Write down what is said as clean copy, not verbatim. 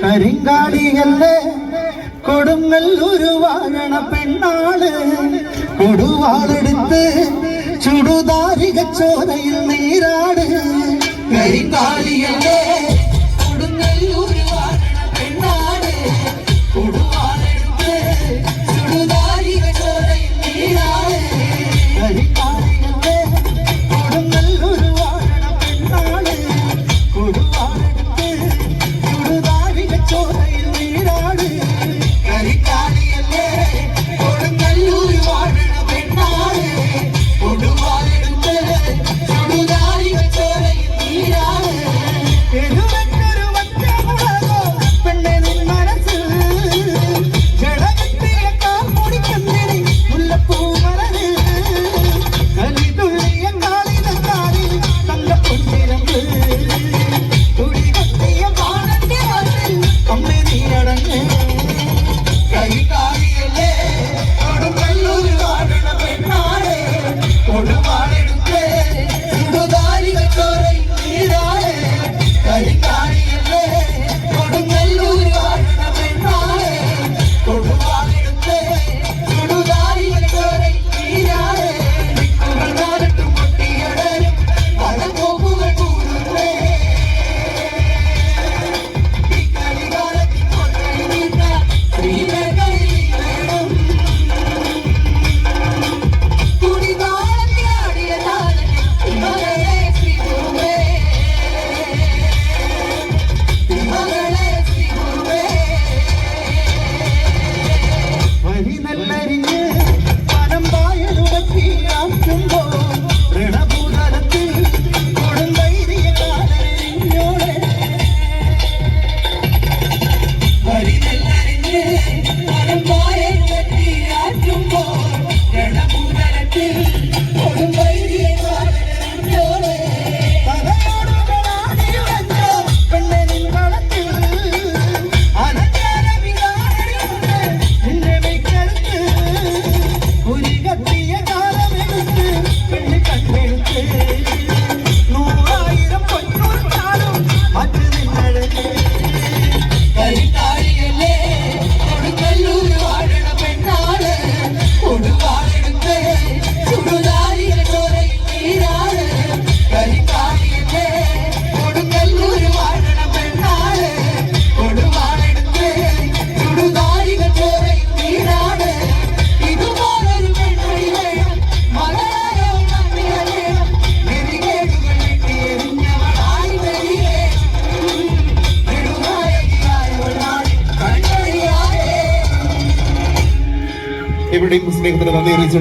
കരിങ്കാളിയല്ലേ കൊടുങ്ങല്ലൂരു വാഴണ പെണ്ണാള് കൊടുവാളെടുത്ത് ചുടുതാരിക ചോരയിൽ നീരാട്. കരിങ്കാളിയല്ലേ കൊടുങ്ങല്ലൂരു വാഴണ പെണ്ണാള് കൊടുവാളെടുത്ത് ചുടുതാരിക ചോരയിൽ നീരാട്. കരിങ്കാളിയല്ലേ കൊടുങ്ങല്ലൂരു വാഴണ പെണ്ണാള് കൊടുവാളെടുത്ത് ചുടുതാരിക ചോരയിൽ നീരാട്. കരിങ്കാളിയല്ലേ കൊടുങ്ങല്ലൂരു വാഴണ പെണ്ണാള് കൊടുവാളെടുത്ത് ചുടുതാരിക ചോരയിൽ നീരാട്. എഴുവറ്റൊരു വറ്റമുളകോ പെണ്ണെ നിൻ മനസ്സിൽ ജടകെട്ടിയ കാർമുടിക്കന്തിരി മുല്ലപ്പൂ മലര് കലിതുള്ളിയ കാളിതക്കാരിൽ തങ്കപ്പൊന്നിരമ്പ് തുടികൊത്തിയ പാടന്റെ വാതിൽ അമ്മേ നീ അടങ്ങ്. കരിങ്കാളിയല്ലേ കൊടുങ്ങല്ലൂരു വാഴണ പെണ്ണാള് കൊടുവാളെടുത്ത് ചുടുതാരിക ചോരയിൽ നീരാട്. കരിങ്കാളിയല്ലേ കൊടുങ്ങല്ലൂരു വാഴണ പെണ്ണാള് കൊടുവാളെടുത്ത് ചുടുതാരിക ചോരയിൽ നീരാട്. ദിക്കുകൾ നാലിട്ടും പൊട്ടിയടരും പഴങ്കോപ്പുകൾ കൂടുന്നേ ഈ കളികാലത്തിൽ പൊട്ടൽ നീട്ട ശ്രീലകളിൽ വേണം കുടികാലത്തിലാടിയ താലത്തിൽ മകളെ ശ്രീകുറുവേ മകളെ ശ്രീകുറുവേ. വഴി നെല്ലരിഞ്ഞ് പനം വായലുടക്കിയാക്കുമ്പോ ഋണഭൂതലത്തിൽ കൊടുങ്കൈരിയ കാലരിഞ്ഞോളെ. വഴി നെല്ലരിഞ്ഞ് പനം വായലുടക്കിയാക്കുമ്പോ ഋണഭൂതലത്തിൽ കൊടുങ്കൈരിയ കാലരിഞ്ഞോളെ. തലയോടുകളാടിയുടഞ്ഞോ പെണ്ണെ നിൻ കളത്തിൽ അനന്യാന വികാരമുണ്ട് നിന്റെ മെയ്ക്കടുത്ത് ഉരികത്തിയ കാലമെടുത്ത് പെണ്ണ് കണ്ണെടുത്ത് 100,000 പൊന്നൂർക്കാലും മറ്റു നിന്നഴക്. കരിങ്കാളിയല്ലേ കൊടുങ്ങല്ലൂരു വാഴണ പെണ്ണാള് കൊടുവാളെടുത്ത് ചുടുതാരിക ചോരയിൽ നീരാട്. കരിങ്കാളിയല്ലേ കൊടുങ്ങല്ലൂരു വാഴണ പെണ്ണാള് കൊടുവാളെടുത്ത് ചുടുതാരിക ചോരയിൽ നീരാട്. ഇതുപോലൊരു പെൺമണി വേണം മകളായോ നന്ദിയ വേണം നെറികേടുകൾ വെട്ടിയെറിഞ്ഞവളായി വരികേണം നെടുനായകിയായവൾ നാടിൻ കൺമണിയായേ. എവിടെയും സ്നേഹത്തിന് നന്ദി അറിയിച്ചു.